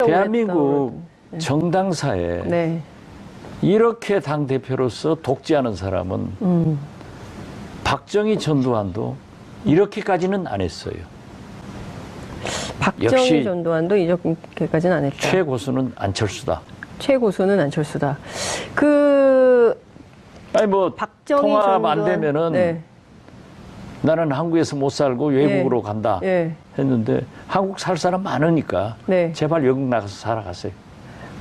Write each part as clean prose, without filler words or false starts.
대한민국 정당사에 네. 이렇게 당대표로서 독재하는 사람은 박정희 전두환도 이렇게까지는 안 했어요. 박정희 역시 전두환도 이렇게까지는 안 했다. 최고수는 안철수다. 최고수는 안철수다. 아니 뭐 박정희 통합 안 전두환, 되면은 네. 나는 한국에서 못 살고 외국으로 예. 간다 예. 했는데 한국 살 사람 많으니까 네. 제발 외국 나가서 살아가세요.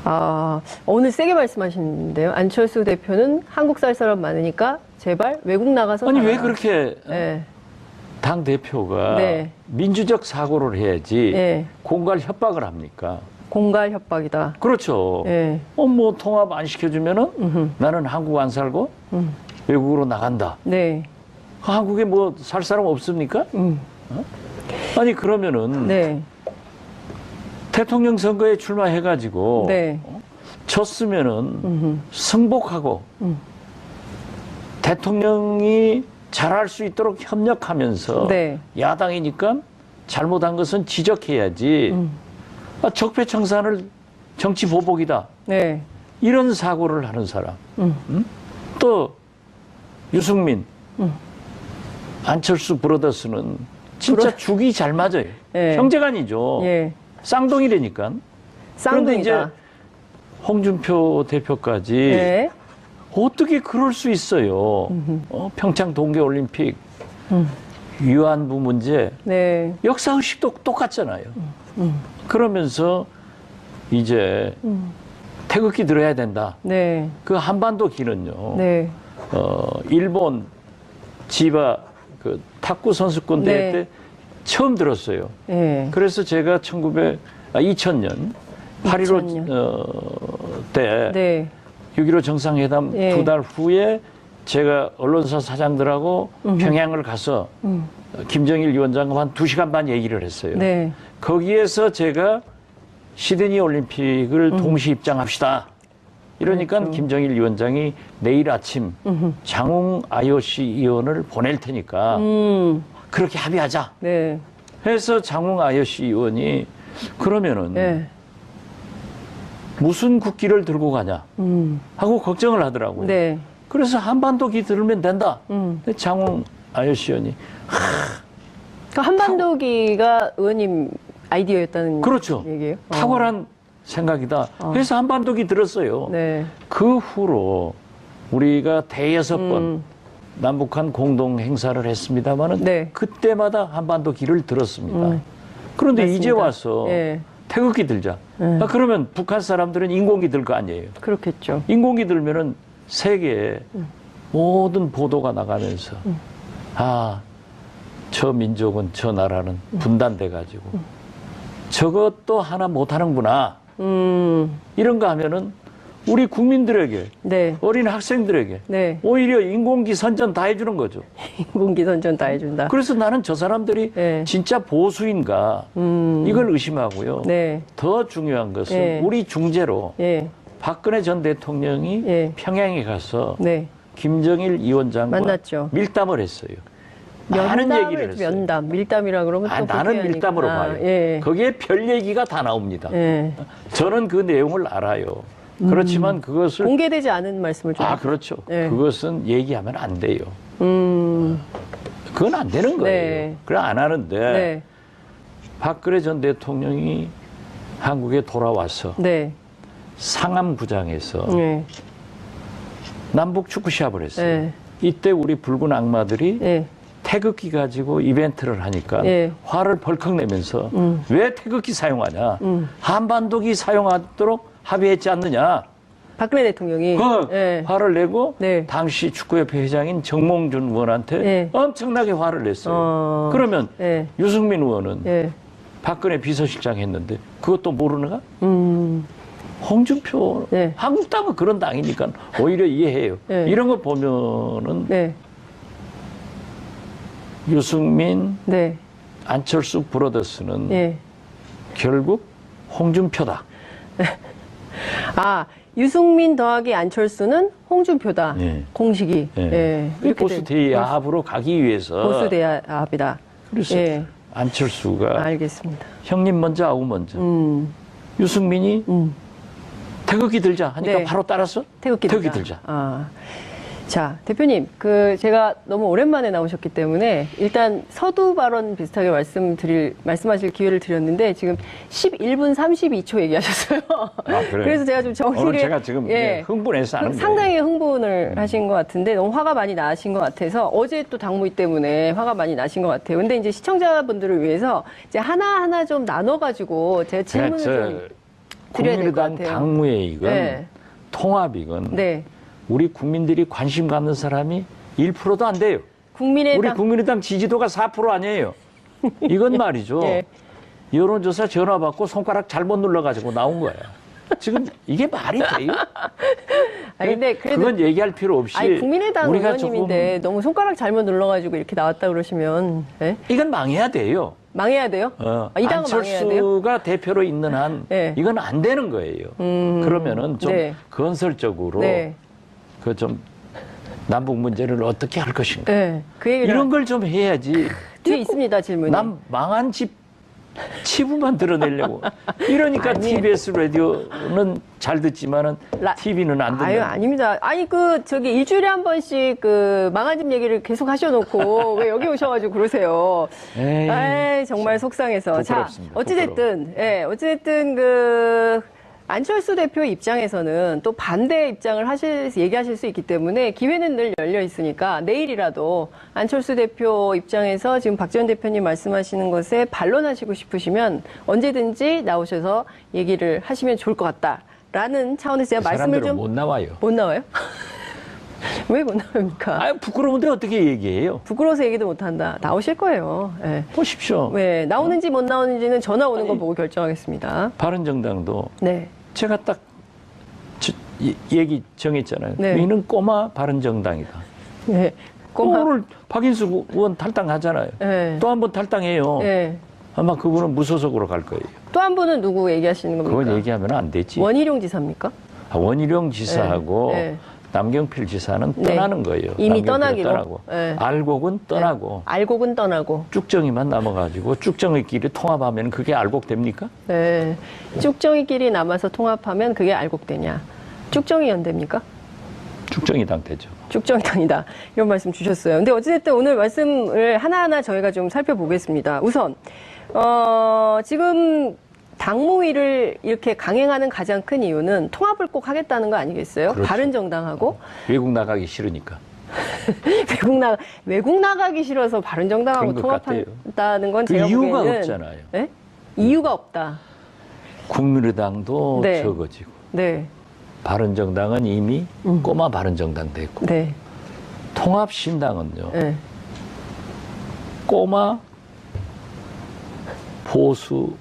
아, 오늘 세게 말씀하시는데요. 안철수 대표는 한국 살 사람 많으니까 제발 외국 나가서 아니 살아라. 왜 그렇게 네. 당 대표가 네. 민주적 사고를 해야지 네. 공갈 협박을 합니까? 공갈 협박이다. 그렇죠. 네. 뭐 통합 안 시켜주면은 나는 한국 안 살고 외국으로 나간다. 네. 한국에 뭐 살 사람 없습니까? 아니 그러면은 네. 대통령 선거에 출마해가지고 네. 졌으면은 승복하고 대통령이 잘할 수 있도록 협력하면서 네. 야당이니까 잘못한 것은 지적해야지. 적폐청산을 정치 보복이다. 네. 이런 사고를 하는 사람. 또 유승민, 안철수 브로더스는 진짜 죽이 잘 맞아요. 네. 형제간이죠. 예. 쌍둥이라니까. 그런데 이제 쌍둥이다. 홍준표 대표까지 네. 어떻게 그럴 수 있어요? 평창 동계올림픽 위안부 문제 네. 역사의식도 똑같잖아요. 그러면서 이제 태극기 들어야 된다. 네. 그 한반도 기는요. 네. 일본 지바 그 탁구 선수권 대회 네. 때 처음 들었어요. 네. 그래서 제가 2000년 8.15 때 네. 6.15 정상회담 예. 2달 후에 제가 언론사 사장들하고 평양을 가서 김정일 위원장과 한 2시간 반 얘기를 했어요. 네. 거기에서 제가 시드니 올림픽을 동시 입장합시다. 이러니까 그렇죠. 김정일 위원장이 내일 아침 장웅 IOC 의원을 보낼 테니까 그렇게 합의하자. 네. 해서 장웅 IOC 의원이 그러면은 네. 무슨 국기를 들고 가냐 하고 걱정을 하더라고요. 네. 그래서 한반도기 들으면 된다. 근데 장웅 IOC 의원이 그 한반도기가 의원님 아이디어였다는 그렇죠. 얘기예요? 탁월한 생각이다. 그래서 한반도기 들었어요. 네. 그 후로 우리가 대여섯 번 남북한 공동 행사를 했습니다만은 네. 그때마다 한반도기를 들었습니다. 그런데 맞습니다. 이제 와서 예. 태극기 들자. 그러면 북한 사람들은 인공기 들 거 아니에요. 그렇겠죠. 인공기 들면은 세계에 모든 보도가 나가면서 저 민족은 저 나라는 분단돼 가지고 저것도 하나 못 하는구나. 이런 거 하면은 우리 국민들에게 네. 어린 학생들에게 네. 오히려 인공기 선전 다 해주는 거죠. 인공기 선전 다 해준다. 그래서 나는 저 사람들이 네. 진짜 보수인가 이걸 의심하고요. 네. 더 중요한 것은 네. 우리 중재로 예. 박근혜 전 대통령이 예. 평양에 가서 네. 김정일 위원장과 만났죠. 밀담을 했어요. 많은 얘기를 했어요. 면담, 밀담이라 그러면 또 나는 그렇게 밀담으로 하니까. 봐요. 예. 거기에 별 얘기가 다 나옵니다. 예. 저는 그 내용을 알아요. 그렇지만 그것을 공개되지 않은 말씀을 좀. 그렇죠. 네. 그것은 얘기하면 안 돼요. 음. 그건 안 되는 거예요. 네. 그래 안 하는데 네. 박근혜 전 대통령이 한국에 돌아와서 네. 상암구장에서 네. 남북 축구 시합을 했어요. 네. 이때 우리 붉은 악마들이 네. 태극기 가지고 이벤트를 하니까 네. 화를 벌컥 내면서 왜 태극기 사용하냐? 한반도기 사용하도록 합의했지 않느냐? 박근혜 대통령이. 예. 화를 내고 네. 당시 축구협회 회장인 정몽준 의원한테 네. 엄청나게 화를 냈어요. 그러면 예. 유승민 의원은 예. 박근혜 비서실장 했는데 그것도 모르는가? 홍준표 네. 한국 당은 그런 당이니까 오히려 이해해요. 네. 이런 거 보면은 네. 유승민, 네. 안철수 브로더스는 예. 결국 홍준표다. 유승민 더하기 안철수는 홍준표다. 예. 공식이. 예. 예. 보수 대합으로 가기 위해서 보수 대합이다. 그래서 예. 안철수가 알겠습니다. 형님 먼저 아우 먼저. 유승민이 태극기 들자 하니까 네. 바로 따라서 태극기 들자. 아. 자, 대표님, 제가 너무 오랜만에 나오셨기 때문에 일단 서두 발언 비슷하게 말씀하실 기회를 드렸는데 지금 11분 32초 얘기하셨어요. 그래요? 그래서 제가 좀 정리를. 오늘 제가 지금 흥분해서 하는 상당히 흥분을 하신 것 같은데 너무 화가 많이 나신 것 같아서 어제 또 당무위 때문에 화가 많이 나신 것 같아요. 근데 이제 시청자분들을 위해서 이제 하나하나 좀 나눠가지고 제가 질문을 좀 드려야 될 것 국민의당 같아요. 당무회이건 네. 통합이건 네. 우리 국민들이 관심 갖는 사람이 1%도 안 돼요. 국민의당. 우리 국민의당 지지도가 4% 아니에요. 이건 말이죠. 예. 여론조사 전화 받고 손가락 잘못 눌러가지고 나온 거예요. 지금 이게 말이 돼요? 아니, 근데 그래도. 그건 얘기할 필요 없이 아니, 국민의당 우리가 의원님인데 너무 손가락 잘못 눌러가지고 이렇게 나왔다 그러시면 예? 이건 망해야 돼요. 망해야 돼요? 이 당은 망해야 돼요? 안철수가 대표로 있는 한 네. 이건 안 되는 거예요. 그러면은 좀 네. 건설적으로 네. 그 좀 남북 문제를 어떻게 할 것인가 네. 그 얘기를 이런 걸 좀 해야지. 뒤에 있습니다, 질문이. 남 망한 집 치부만 드러내려고. 이러니까 아니. TBS 라디오는 잘 듣지만은 TV는 안 듣는. 아유, 아닙니다. 아니, 일주일에 한 번씩 망한 집 얘기를 계속 하셔놓고 왜 여기 오셔가지고 그러세요? 에이, 정말 속상해서. 부끄럽습니다. 자, 어찌됐든, 안철수 대표 입장에서는 또 반대 입장을 얘기하실 수 있기 때문에 기회는 늘 열려 있으니까 내일이라도 안철수 대표 입장에서 지금 박지원 대표님 말씀하시는 것에 반론하시고 싶으시면 언제든지 나오셔서 얘기를 하시면 좋을 것 같다라는 차원에서 제가 말씀을 좀. 못 나와요. 못 나와요? 왜 못 나옵니까? 부끄러운데 어떻게 얘기해요? 부끄러워서 얘기도 못 한다. 나오실 거예요. 네. 보십시오. 왜 나오는지 못 나오는지는 전화 오는 거 보고 결정하겠습니다. 바른정당도 네. 제가 딱 얘기 정했잖아요. 네. 너희는 꼬마 바른정당이다. 네. 오늘 박인수 의원 탈당하잖아요. 네. 또 한 번 탈당해요. 네. 아마 그분은 무소속으로 갈 거예요. 또 한 분은 누구 얘기하시는 겁니까? 그건 얘기하면 안 되지. 원희룡 지사입니까? 원희룡 지사하고 네. 남경필 지사는 네. 떠나는 거예요. 이미 남경필은 떠나기로. 떠나고. 네. 알곡은 떠나고. 네. 알곡은 떠나고. 쭉정이만 남아가지고 쭉정이끼리 통합하면 그게 알곡 됩니까? 네. 쭉정이끼리 남아서 통합하면 그게 알곡되냐. 쭉정이 연대입니까? 쭉정이당 되죠. 쭉정이당이다. 이런 말씀 주셨어요. 근데 어찌됐든 오늘 말씀을 하나하나 저희가 좀 살펴보겠습니다. 우선, 지금 당무위를 이렇게 강행하는 가장 큰 이유는 통합을 꼭 하겠다는 거 아니겠어요? 그렇죠. 바른정당하고. 외국 나가기 싫으니까. 외국 나가기 싫어서 바른정당하고 그런 것 통합한다는 건 제가 이유가 보기에는. 없잖아요. 네? 이유가 없다. 국민의당도 네. 적어지고. 네. 바른정당은 이미 꼬마 바른정당 됐고. 네. 통합신당은요. 네. 꼬마 보수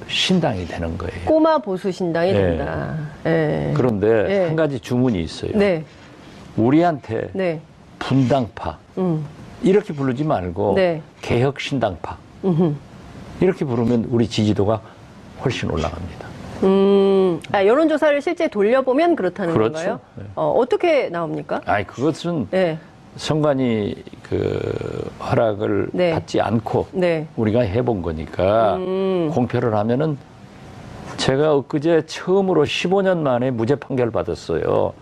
신당이 되는 거예요. 꼬마 보수 신당이 네. 된다. 네. 그런데 네. 한 가지 주문이 있어요. 네. 우리한테 네. 분당파 이렇게 부르지 말고 네. 개혁신당파 이렇게 부르면 우리 지지도가 훨씬 올라갑니다. 여론조사를 실제 돌려보면 그렇다는 그렇죠. 건가요? 네. 어떻게 나옵니까? 그것은 네. 선관위 허락을 네. 받지 않고 네. 우리가 해본 거니까 공표를 하면은 제가 엊그제 처음으로 15년 만에 무죄 판결 받았어요.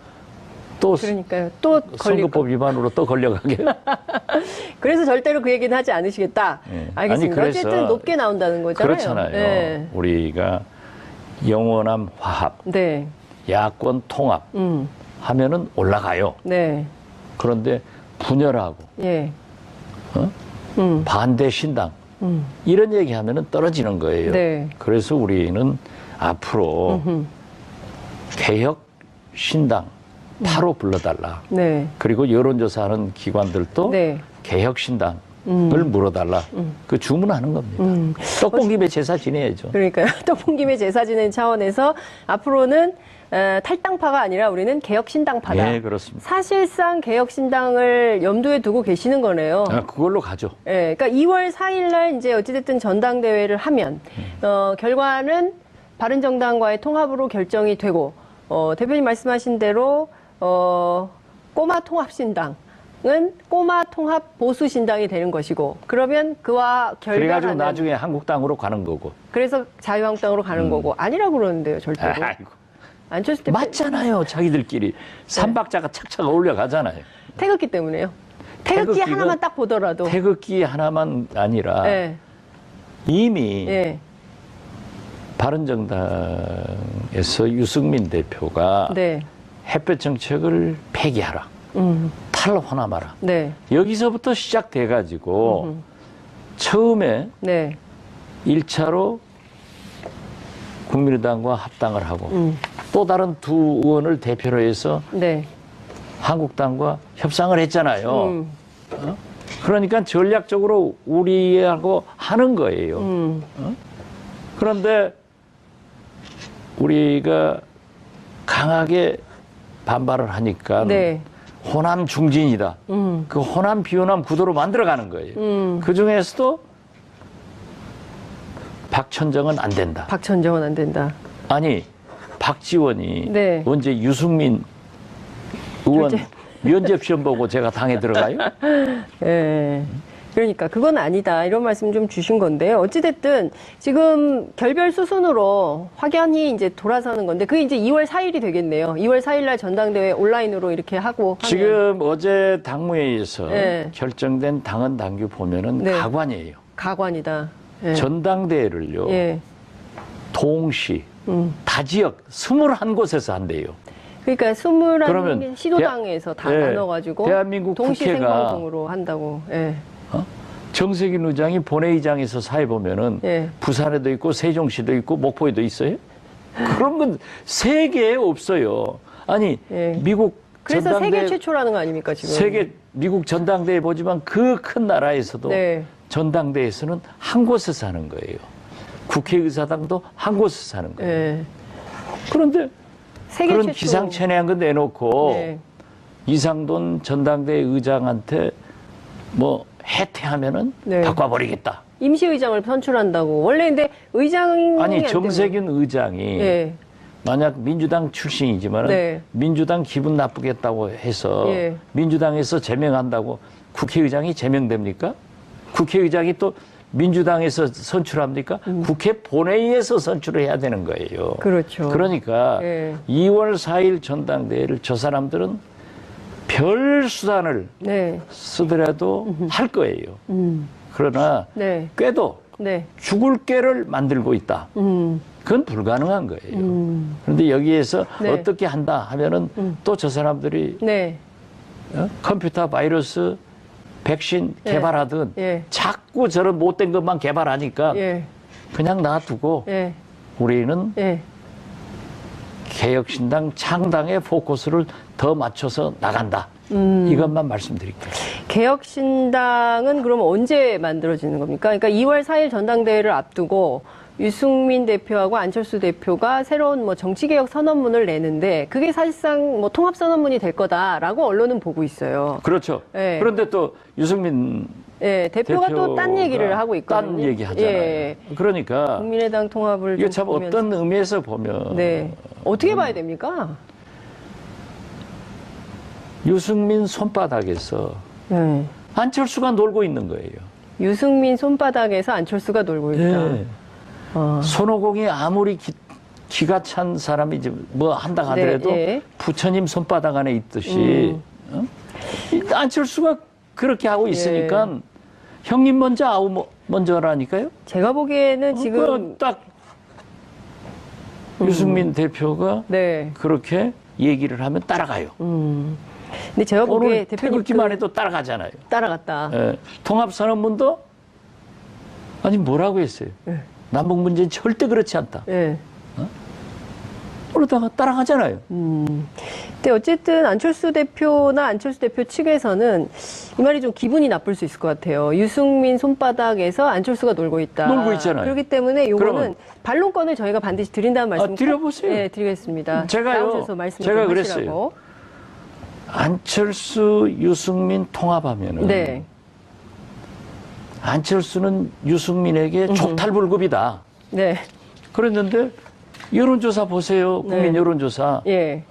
또 그러니까요. 또 걸릴 선거법 위반으로 또 걸려가게. 그래서 절대로 그 얘기는 하지 않으시겠다. 네. 알겠습니다. 아니, 그래서 어쨌든 높게 나온다는 거잖아요. 그렇잖아요. 네. 우리가 영원함 화합, 네. 야권 통합 하면은 올라가요. 네. 그런데 분열하고 예. 반대 신당 이런 얘기하면은 떨어지는 거예요. 네. 그래서 우리는 앞으로 개혁 신당 바로 불러달라. 네. 그리고 여론조사하는 기관들도 네. 개혁 신당을 물어달라. 그 주문하는 겁니다. 떡본 김에 제사 지내야죠. 그러니까요. 떡본 김에 제사 지낸 차원에서 앞으로는 탈당파가 아니라 우리는 개혁신당파다. 네, 그렇습니다. 사실상 개혁신당을 염두에 두고 계시는 거네요. 그걸로 가죠. 예, 그러니까 2월 4일 날 이제 어찌됐든 전당대회를 하면, 결과는 바른정당과의 통합으로 결정이 되고, 대표님 말씀하신 대로, 꼬마 통합신당, 꼬마 통합 보수 신당이 되는 것이고, 그러면 그와 그래가지고 결별하는, 나중에 한국당으로 가는 거고. 그래서 자유한국당으로 가는 거고, 아니라고 그러는데요, 절대로. 아이고. 안철수 대표 맞잖아요, 자기들끼리. 삼박자가 착착 올려가잖아요. 태극기 때문에요. 태극기 태극기가- 하나만 딱 보더라도. 태극기 하나만 아니라 네. 이미 예. 바른정당에서 유승민 대표가 네. 햇볕 정책을 폐기하라. 탈환함하라. 네. 여기서부터 시작돼가지고 처음에 네. 1차로 국민의당과 합당을 하고 또 다른 두 의원을 대표로 해서 네. 한국당과 협상을 했잖아요. 그러니까 전략적으로 우리하고 하는 거예요. 그런데 우리가 강하게 반발을 하니까 네. 호남 중진이다. 그 호남 비호남 구도로 만들어가는 거예요. 그 중에서도 박천정은 안 된다. 박천정은 안 된다. 아니 박지원이 네. 언제 유승민 의원 면접 시험 보고 제가 당에 들어가요? 예. 그러니까 그건 아니다 이런 말씀 좀 주신 건데요. 어찌됐든 지금 결별 수순으로 확연히 이제 돌아서는 건데 그게 이제 2월 4일이 되겠네요. 2월 4일 날 전당대회 온라인으로 이렇게 하고 하면. 지금 어제 당무회의에서 네. 결정된 당헌 당규 보면은 네. 가관이에요. 가관이다. 예. 전당대회를요. 예. 동시 다 지역 21곳에서 한대요. 그러니까 그러면 21 시도당에서 다 예, 나눠가지고 대한민국 동시 국회가- 생방송으로 한다고. 예. 정세균 의장이 본회의장에서 사회 보면은 예. 부산에도 있고 세종시도 있고 목포에도 있어요. 그런 건 세계에 없어요. 아니 예. 미국 그래서 전당대 세계 최초라는 거 아닙니까 지금? 세계 미국 전당대회 보지만 그 큰 나라에서도 네. 전당대회에서는 한 곳에서 하는 거예요. 국회의사당도 한 곳에서 하는 거예요. 예. 그런데 세계 그런 최초. 기상천외한 거 내놓고 네. 이상돈 전당대회 의장한테 뭐 해태하면은 네. 바꿔버리겠다. 임시의장을 선출한다고. 원래 근데 의장이 아니 안 되면- 정세균 의장이 예. 만약 민주당 출신이지만 네. 민주당 기분 나쁘겠다고 해서 예. 민주당에서 제명한다고 국회의장이 제명됩니까? 국회의장이 또 민주당에서 선출합니까? 국회 본회의에서 선출을 해야 되는 거예요. 그렇죠. 그러니까 예. 2월 4일 전당대회를 저 사람들은 별 수단을 네. 쓰더라도 할 거예요. 그러나 네. 꾀도 네. 죽을 꾀를 만들고 있다. 그건 불가능한 거예요. 그런데 여기에서 네. 어떻게 한다 하면은 또 저 사람들이 네. 컴퓨터 바이러스 백신 예. 개발하든 예. 자꾸 저런 못된 것만 개발하니까 예. 그냥 놔두고 예. 우리는 예. 개혁신당 창당의 포커스를 더 맞춰서 나간다. 이것만 말씀드릴게요. 개혁신당은 그럼 언제 만들어지는 겁니까? 그러니까 2월 4일 전당대회를 앞두고 유승민 대표하고 안철수 대표가 새로운 뭐 정치개혁 선언문을 내는데 그게 사실상 뭐 통합 선언문이 될 거다라고 언론은 보고 있어요. 그렇죠. 예. 그런데 또 유승민 예, 대표가 또 딴 얘기를 하고 있거든요. 딴 얘기 하잖아요. 예. 그러니까 국민의당 통합을 이게 좀 참 보면서. 어떤 의미에서 보면 네. 어떻게 봐야 됩니까? 유승민 손바닥에서 네. 안철수가 놀고 있는 거예요. 유승민 손바닥에서 안철수가 놀고 있다. 네. 어. 손오공이 아무리 기가 찬 사람이 이제 뭐 한다 하더라도 네, 예. 부처님 손바닥 안에 있듯이 어? 이 안철수가 그렇게 하고 있으니까 예. 형님 먼저 아우 먼저라니까요. 제가 보기에는 지금 딱 유승민 대표가 네. 그렇게 얘기를 하면 따라가요. 근데 제가 보기에 오늘 대표님 태극기만 해도 따라가잖아요. 따라갔다. 예. 통합선언문도 아니 뭐라고 했어요. 남북 문제는 절대 그렇지 않다. 예. 그러다가 따라가잖아요. 근데 어쨌든 안철수 대표나 안철수 대표 측에서는 이 말이 좀 기분이 나쁠 수 있을 것 같아요. 유승민 손바닥에서 안철수가 놀고 있다. 놀고 있잖아요. 그렇기 때문에 요거는 그러면- 반론권을 저희가 반드시 드린다는 말씀 드려보세요. 네, 드리겠습니다. 제가요, 나오셔서 말씀 제가 좀 그랬어요. 하시라고. 안철수, 유승민 통합하면은 네. 안철수는 유승민에게 족탈불급이다. 네. 그랬는데 여론조사 보세요. 국민 네. 여론조사. 예.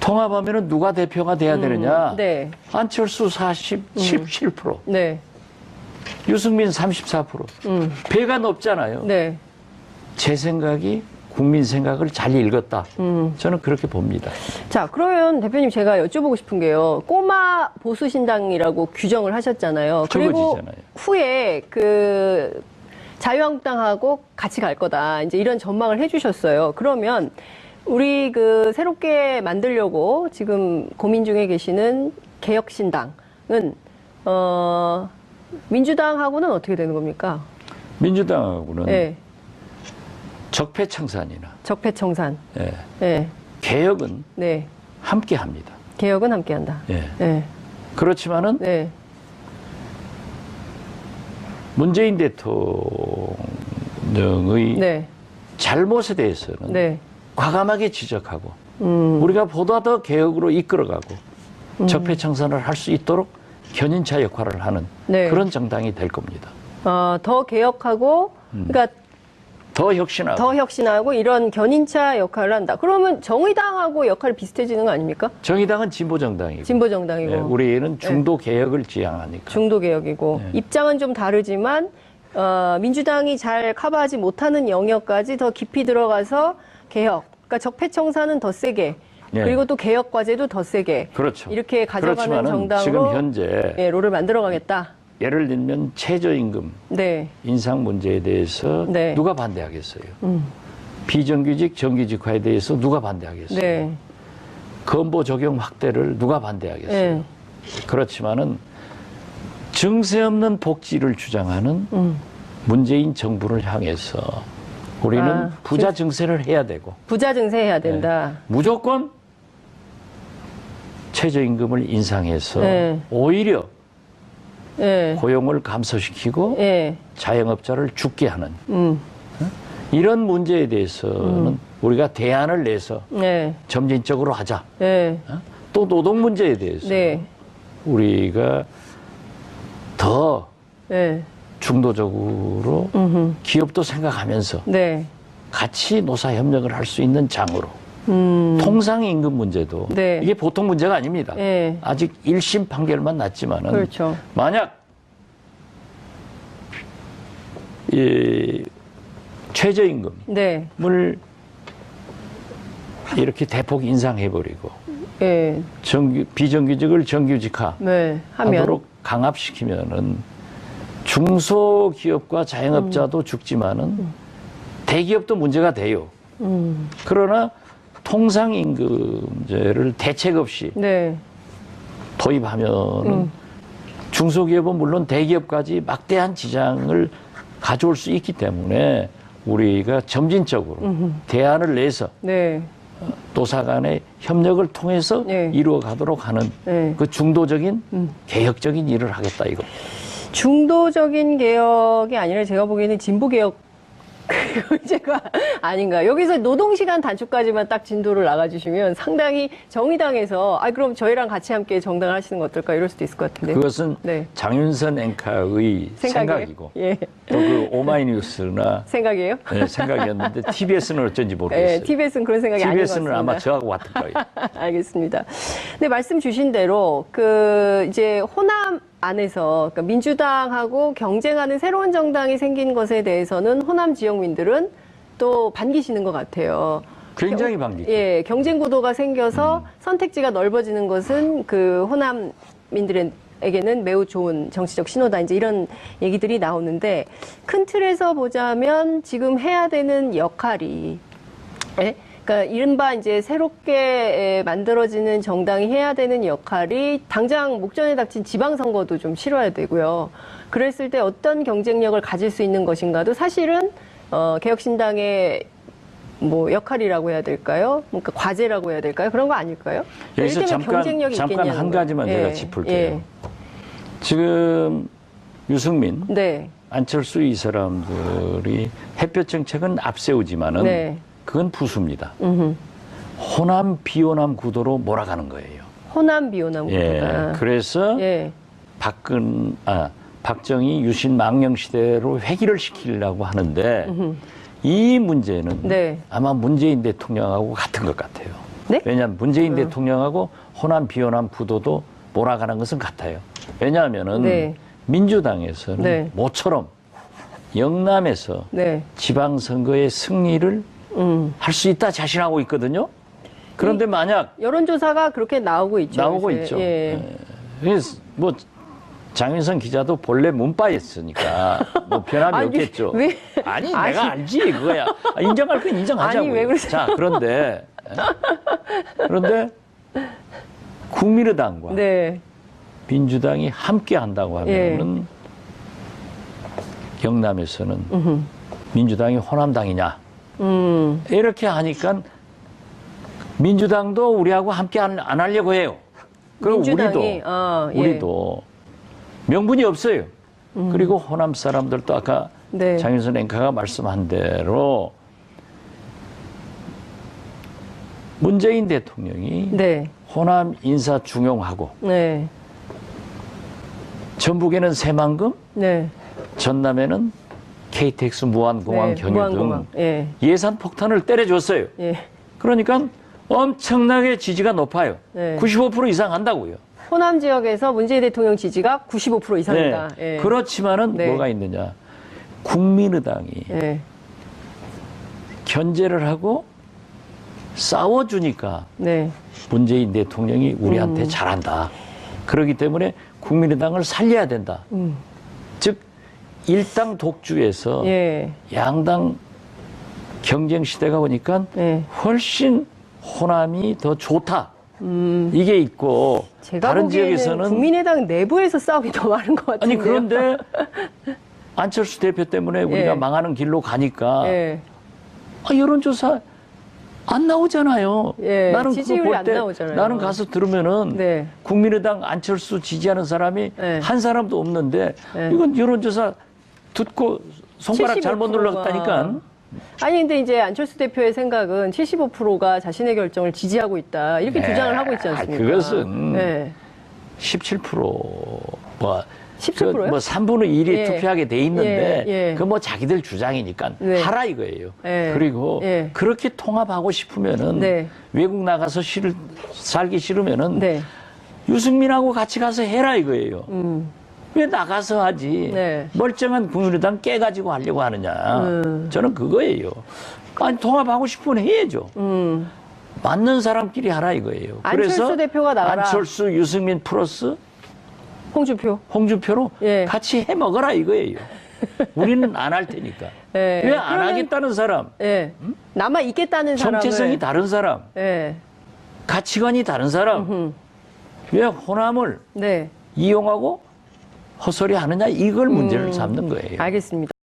통합하면은 누가 대표가 돼야 되느냐? 네. 안철수 47%, 네. 유승민 34%. 배가 높잖아요. 네. 제 생각이 국민 생각을 잘 읽었다. 저는 그렇게 봅니다. 자, 그러면 대표님 제가 여쭤보고 싶은 게요. 꼬마 보수신당이라고 규정을 하셨잖아요. 그리고 적어지잖아요. 후에 그 자유한국당하고 같이 갈 거다. 이제 이런 전망을 해주셨어요. 그러면 우리 그 새롭게 만들려고 지금 고민 중에 계시는 개혁신당은 민주당하고는 어떻게 되는 겁니까? 민주당하고는 네. 적폐청산이나 적폐청산. 예, 네. 개혁은 네. 함께 합니다. 개혁은 함께한다. 예. 네. 그렇지만은 네. 문재인 대통령의 네. 잘못에 대해서는 네. 과감하게 지적하고 우리가 보다 더 개혁으로 이끌어가고 적폐청산을 할 수 있도록 견인차 역할을 하는 네. 그런 정당이 될 겁니다. 더 개혁하고, 그러니까 더 혁신하고 더 혁신하고 이런 견인차 역할을 한다. 그러면 정의당하고 역할이 비슷해지는 거 아닙니까? 정의당은 진보정당이고 진보정당이고. 예, 우리는 중도 개혁을 지향하니까 중도 개혁이고. 네. 입장은 좀 다르지만, 민주당이 잘 커버하지 못하는 영역까지 더 깊이 들어가서 개혁. 그러니까 적폐청산은 더 세게. 네. 그리고 또 개혁 과제도 더 세게. 그렇죠. 이렇게 가져가는 그렇지만은 정당으로 지금 현재 예, 롤을 만들어 가겠다. 예를 들면 최저임금 네. 인상 문제에 대해서 네. 누가 반대하겠어요? 비정규직 정규직화에 대해서 누가 반대하겠어요? 네. 건보 적용 확대를 누가 반대하겠어요? 네. 그렇지만은 증세 없는 복지를 주장하는 문재인 정부를 향해서 우리는 부자 증세를 해야 되고 부자 증세해야 된다. 무조건 최저임금을 인상해서 네. 오히려 예. 고용을 감소시키고 예. 자영업자를 죽게 하는 이런 문제에 대해서는 우리가 대안을 내서 예. 점진적으로 하자. 예. 또 노동 문제에 대해서 네. 우리가 더 예. 중도적으로 기업도 생각하면서 네. 같이 노사 협력을 할 수 있는 장으로 통상임금 문제도 네. 이게 보통 문제가 아닙니다. 네. 아직 1심 판결만 났지만은 그렇죠. 만약 이 최저임금을 네. 이렇게 대폭 인상해버리고 예. 비정규직을 정규직화 네. 하면 하도록 강압시키면은 중소기업과 자영업자도 죽지만은 대기업도 문제가 돼요. 그러나 통상임금제를 대책 없이 네. 도입하면은 중소기업은 물론 대기업까지 막대한 지장을 가져올 수 있기 때문에 우리가 점진적으로 대안을 내서 네. 노사 간의 협력을 통해서 네. 이루어 가도록 하는 네. 그 중도적인 개혁적인 일을 하겠다 이거. 중도적인 개혁이 아니라 제가 보기에는 진보 개혁 문제가 아닌가. 여기서 노동시간 단축까지만 딱 진도를 나가주시면 상당히 정의당에서 그럼 저희랑 같이 함께 정당을 하시는 거 어떨까 이럴 수도 있을 것 같은데. 그것은 네. 장윤선 앵커의 생각이고 예. 또 그 오마이뉴스나 생각이에요? 네, 생각이었는데 TBS는 어쩐지 모르겠어요. 네, TBS는 그런 생각이 아닌 것 TBS는 같습니다. 아마 저하고 같을 거예요. 알겠습니다. 네, 말씀 주신 대로 이제 호남 안에서 그러니까 민주당하고 경쟁하는 새로운 정당이 생긴 것에 대해서는 호남 지역민들은 또 반기시는 것 같아요. 굉장히 반기죠. 예, 경쟁 구도가 생겨서 선택지가 넓어지는 것은 그 호남민들에게는 매우 좋은 정치적 신호다. 이제 이런 얘기들이 나오는데 큰 틀에서 보자면 지금 해야 되는 역할이 그러니까 이른바 이제 새롭게 만들어지는 정당이 해야 되는 역할이 당장 목전에 닥친 지방선거도 좀 치러야 되고요. 그랬을 때 어떤 경쟁력을 가질 수 있는 것인가도 사실은 개혁신당의 뭐 역할이라고 해야 될까요? 그러니까 과제라고 해야 될까요? 그런 거 아닐까요? 여기서 잠깐 한 가지만 제가 짚을게요. 지금 유승민, 네. 안철수 이 사람들이 햇볕 정책은 앞세우지만은 네. 그건 부수입니다. 호남 비호남 구도로 몰아가는 거예요. 호남 비호남 구도가. 예, 그래서 예. 박정희 유신 망령 시대로 회귀를 시키려고 하는데 이 문제는 네. 아마 문재인 대통령하고 같은 것 같아요. 네? 왜냐하면 문재인 대통령하고 호남 비호남 구도도 몰아가는 것은 같아요. 왜냐하면은 네. 민주당에서는 네. 모처럼 영남에서 네. 지방선거의 승리를 할 수 있다 자신하고 있거든요. 그런데 만약 여론조사가 그렇게 나오고 있죠. 나오고 요새. 있죠. 예. 그래서 뭐 장윤선 기자도 본래 문바였으니까 뭐 변함이 아니, 없겠죠. 왜? 아니 아니. 내가 알지 그거야. 인정할 건 인정하자고요. 아니, 왜 그러세요? 자 그런데 국민의당과 네. 민주당이 함께 한다고 하면은 영남에서는 민주당이 호남당이냐 이렇게 하니까 민주당도 우리하고 함께 안 하려고 해요. 그리고 민주당이, 우리도 명분이 없어요. 그리고 호남 사람들도 아까 네. 장윤선 앵커가 말씀한 대로 문재인 대통령이 네. 호남 인사 중용하고 네. 전북에는 새만금, 네. 전남에는 KTX 무한공항 네, 경유 무한공항. 등 예. 예산 폭탄을 때려줬어요. 예. 그러니까 엄청나게 지지가 높아요. 네. 95% 이상 한다고요. 호남 지역에서 문재인 대통령 지지가 95% 이상이다. 네. 예. 그렇지만은 네. 뭐가 있느냐. 국민의당이 예. 견제를 하고 싸워주니까 네. 문재인 대통령이 우리한테 잘한다. 그렇기 때문에 국민의당을 살려야 된다. 즉 일당 독주에서 예. 양당 경쟁 시대가 오니까 예. 훨씬 호남이 더 좋다. 이게 있고 제가 다른 보기에는 지역에서는 국민의당 내부에서 싸움이 더 많은 것 같은데요. 아니 그런데 안철수 대표 때문에 우리가 예. 망하는 길로 가니까 예. 여론조사 안 나오잖아요. 예, 나는 지지율이 그거 볼 안 때 나오잖아요. 나는 가서 들으면은 네. 국민의당 안철수 지지하는 사람이 네. 한 사람도 없는데 네. 이건 여론조사 듣고 손가락 잘못 75%가. 눌렀다니까. 아니 근데 이제 안철수 대표의 생각은 75%가 자신의 결정을 지지하고 있다 이렇게 네. 주장을 하고 있지 않습니까? 그것은 네. 17%뭐 17%요? 뭐 3분의 1이 예. 투표하게 돼 있는데 예, 예. 그 뭐 자기들 주장이니까 네. 하라 이거예요. 예. 그리고 예. 그렇게 통합하고 싶으면은 네. 외국 나가서 살기 싫으면은 네. 유승민하고 같이 가서 해라 이거예요. 왜 나가서 하지? 네. 멀쩡한 국민의당 깨가지고 하려고 하느냐? 저는 그거예요. 아니 통합하고 싶으면 해야죠. 맞는 사람끼리 하라 이거예요. 안철수 그래서 대표가 나가라. 안철수, 유승민 플러스 홍준표. 홍준표로 예. 같이 해 먹어라 이거예요. 우리는 안 할 테니까. 예. 왜 안 그러면- 하겠다는 사람, 예. 남아 있겠다는 사람을. 정체성이 다른 사람, 예. 가치관이 다른 사람, 왜 호남을 네. 이용하고 헛소리 하느냐 이걸 문제를 삼는 거예요. 알겠습니다.